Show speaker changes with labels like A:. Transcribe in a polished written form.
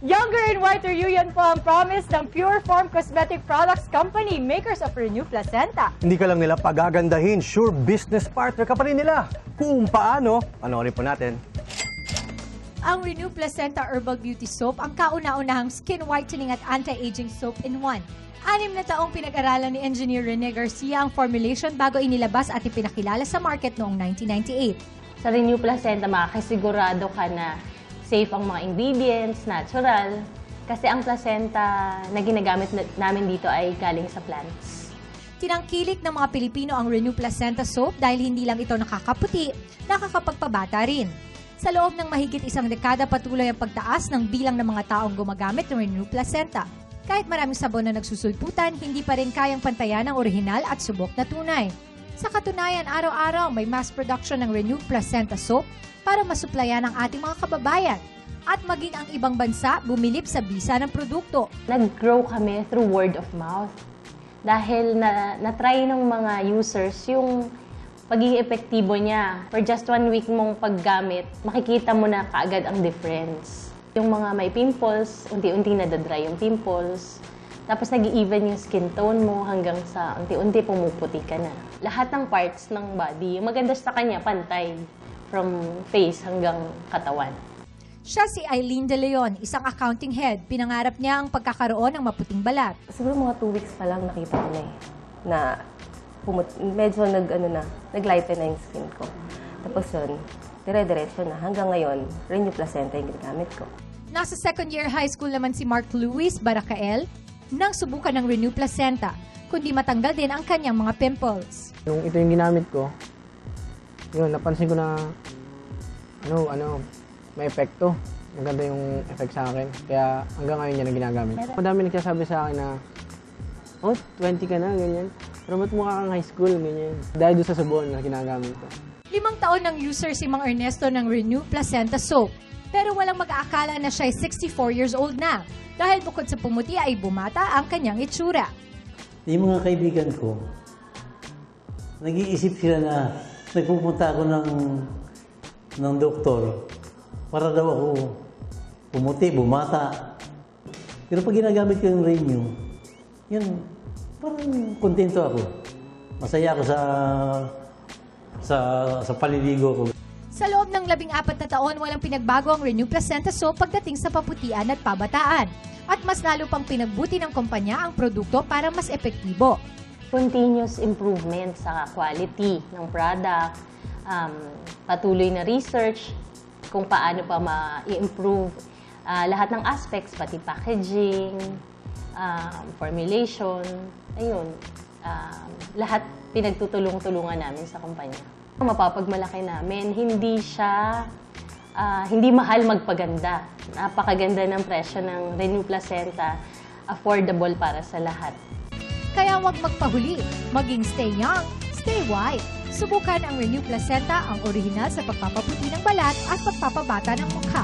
A: Younger and whiter yun po ang promise ng Pure Form Cosmetic Products Company, makers of Renew Placenta.
B: Hindi ka lang nila pagagandahin, sure business partner ka pa rin nila. Kung paano, panoorin po natin.
A: Ang Renew Placenta Herbal Beauty Soap ang kauna-unahang skin whitening at anti-aging soap in one. 6 na taong pinag-aralan ni Engineer Rene Garcia ang formulation bago inilabas at ipinakilala sa market noong 1998.
C: Sa Renew Placenta, makasigurado ka na safe ang mga ingredients, natural. Kasi ang placenta na ginagamit namin dito ay galing sa plants.
A: Tinangkilik ng mga Pilipino ang Renew Placenta Soap dahil hindi lang ito nakakaputi, nakakapagpabata rin. Sa loob ng mahigit 1 dekada patuloy ang pagtaas ng bilang ng mga taong gumagamit ng Renew Placenta. Kahit maraming sabon na nagsusulputan, hindi pa rin kayang pantayan ang orihinal at subok na tunay. Sa katunayan, araw-araw may mass production ng Renew Placenta Soap para masuplayan ang ating mga kababayan at maging ang ibang bansa bumilib sa bisa ng produkto.
C: Nag-grow kami through word of mouth dahil na-try ng mga users yung pagiging epektibo niya. For just 1 week mong paggamit, makikita mo na kaagad ang difference. Yung mga may pimples, unti-unti nadadry yung pimples. Tapos nag-even yung skin tone mo hanggang sa unti-unti pumuputi ka na. Lahat ng parts ng body, yung maganda sa kanya, pantay. From face hanggang katawan.
A: Siya si Eileen De Leon, isang accounting head. Pinangarap niya ang pagkakaroon ng maputing balat.
D: Siguro mga 2 weeks pa lang nakita ko na na medyo nag-lighten na yung skin ko. Tapos yun, dire-diretso na. Hanggang ngayon, Renew Placenta yung ginagamit ko.
A: Nasa second year high school naman si Mark Luis Baracael nang subukan ng Renew Placenta, kundi matanggal din ang kanyang mga pimples.
E: Nung ito yung ginamit ko, yun, napansin ko na may epekto. Maganda yung effect sa akin. Kaya hanggang ngayon yan ang ginagamit. Madami nagsasabi sa akin na, oh, 20 ka na, ganyan. Pero ba't mukha kang high school, ganyan. Dahil doon sa sabon na ginagamit ko.
A: 5 taon ng user si Mang Ernesto ng Renew Placenta Soap. Pero walang mag-aakala na siya ay 64 years old na. Dahil bukod sa pumuti ay bumata ang kanyang itsura.
F: Yung mga kaibigan ko, nag-iisip sila na nagpupunta ako ng doktor para daw ako pumuti, bumata. Pero pag ginagamit ko yung Renew, yun, parang kontento ako. Masaya ako sa paliligo ko.
A: Sa loob ng 14 na taon, walang pinagbago ang Renew Placenta Soap pagdating sa paputian at pabataan. At mas lalo pang pinagbuti ng kumpanya ang produkto para mas epektibo.
C: Continuous improvement sa quality ng product, patuloy na research kung paano pa ma-improve lahat ng aspects, pati packaging, formulation, ayun, lahat pinagtutulong-tulungan namin sa kumpanya. Mapapagmalaki namin, hindi mahal magpaganda. Napakaganda ng presyo ng Renew Placenta, affordable para sa lahat.
A: Kaya huwag magpahuli, maging stay young, stay white. Subukan ang Renew Placenta, ang orihinal sa pagpapaputi ng balat at pagpapabata ng mukha.